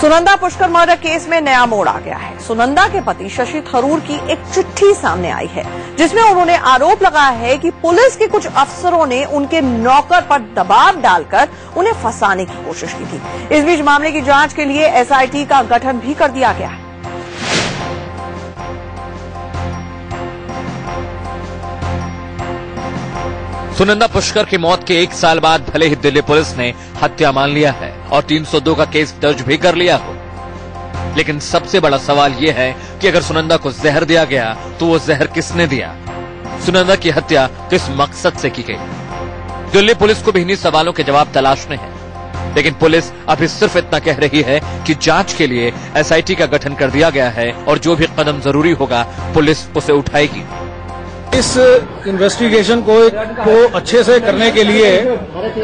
Sunanda Pushkar murder case में नया मोड़ आ गया है। सुनंदा के पति शशि थरूर की एक चिट्ठी सामने आई है, जिसमें उन्होंने आरोप लगाया है कि पुलिस के कुछ अफसरों ने उनके नौकर पर दबाव डालकर उन्हें फंसाने की कोशिश की थी। इस बीच मामले की जांच के लिए एसआईटी का गठन भी कर दिया गया है। सुनंदा पुष्कर की मौत के 1 साल बाद भले ही दिल्ली पुलिस ने हत्या मान लिया है और 302 का केस दर्ज भी कर लिया हो, लेकिन सबसे बड़ा सवाल यह है कि अगर सुनंदा को जहर दिया गया तो वो जहर किसने दिया? सुनंदा की हत्या किस मकसद से की गई? दिल्ली पुलिस को भी इन्हीं सवालों के जवाब तलाशने हैं, लेकिन पुलिस अभी सिर्फ इतना कह रही है कि जांच के लिए एसआईटी का गठन कर दिया गया है और जो भी कदम जरूरी होगा पुलिस उसे उठाएगी। इस इन्वेस्टिगेशन को अच्छे से करने के लिए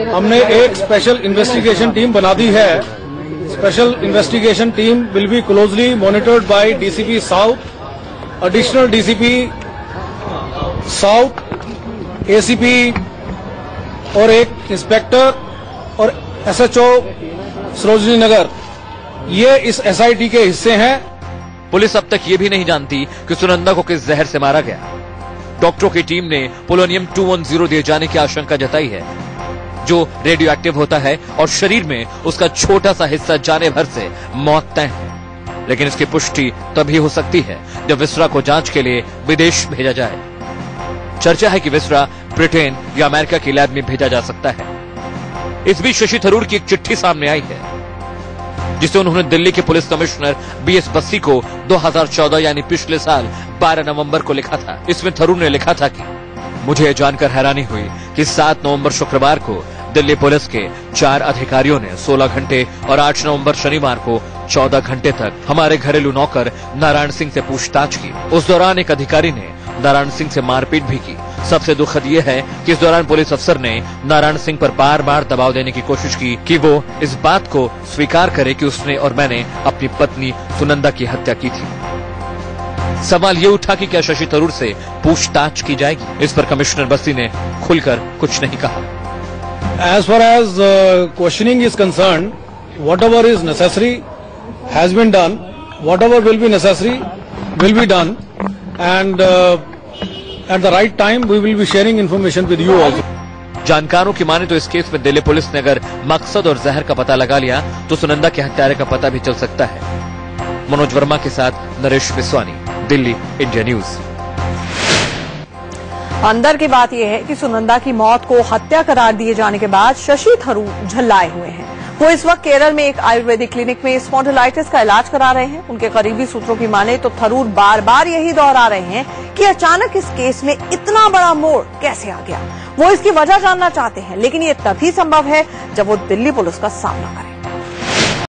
हमने एक स्पेशल इन्वेस्टिगेशन टीम बना दी है। Special investigation team will be closely monitored by DCP south, additional DCP south, ACP और एक इंस्पेक्टर और एसएचओ सरोजनी नगर, ये इस एसआईटी के हिस्से हैं। पुलिस अब तक ये भी नहीं जानती कि सुनंदा को किस जहर से मारा गया। डॉक्टरों की टीम ने पोलोनियम 210 दिए जाने की आशंका जताई है, जो रेडियो एक्टिव होता है और शरीर में उसका छोटा सा हिस्सा जाने भर से मौत तय है। लेकिन इसकी पुष्टि तभी हो सकती है जब विसरा को जांच के लिए विदेश भेजा जाए। चर्चा है कि विसरा ब्रिटेन या अमेरिका की लैब में भेजा जा सकता है। इस बीच शशि थरूर की एक चिट्ठी सामने आई है, जिसे उन्होंने दिल्ली के पुलिस कमिश्नर बीएस बस्सी को 2014 यानी पिछले साल 12 नवंबर को लिखा था। इसमें थरूर ने लिखा था कि मुझे यह जानकर हैरानी हुई कि 7 नवंबर शुक्रवार को दिल्ली पुलिस के 4 अधिकारियों ने 16 घंटे और 8 नवंबर शनिवार को 14 घंटे तक हमारे घरेलू नौकर नारायण सिंह से पूछताछ की। उस दौरान एक अधिकारी ने नारायण सिंह से मारपीट भी की। सबसे दुखद यह है कि इस दौरान पुलिस अफसर ने नारायण सिंह पर बार बार दबाव देने की कोशिश की कि वो इस बात को स्वीकार करे कि उसने और मैंने अपनी पत्नी सुनंदा की हत्या की थी। सवाल ये उठा कि क्या शशि थरूर से पूछताछ की जाएगी? इस पर कमिश्नर बस्सी ने खुलकर कुछ नहीं कहा। As far as questioning is concerned, whatever is necessary has been done. Whatever will be necessary will be done, and at the right time we will be sharing information with you also. जानकारों की माने तो इस case में Delhi police ने अगर मकसद और जहर का पता लगा लिया तो सुनंदा के हत्यारे का पता भी चल सकता है। मनोज वर्मा के साथ नरेश विश्वानी, दिल्ली, इंडिया न्यूज। अंदर की बात यह है कि सुनंदा की मौत को हत्या करार दिए जाने के बाद शशि थरूर झल्लाए हुए हैं। वो इस वक्त केरल में एक आयुर्वेदिक क्लिनिक में स्पॉन्डिलाइटिस का इलाज करा रहे हैं। उनके करीबी सूत्रों की माने तो थरूर बार बार यही दोहरा रहे हैं कि अचानक इस केस में इतना बड़ा मोड़ कैसे आ गया। वो इसकी वजह जानना चाहते हैं, लेकिन ये तभी संभव है जब वो दिल्ली पुलिस का सामना करें।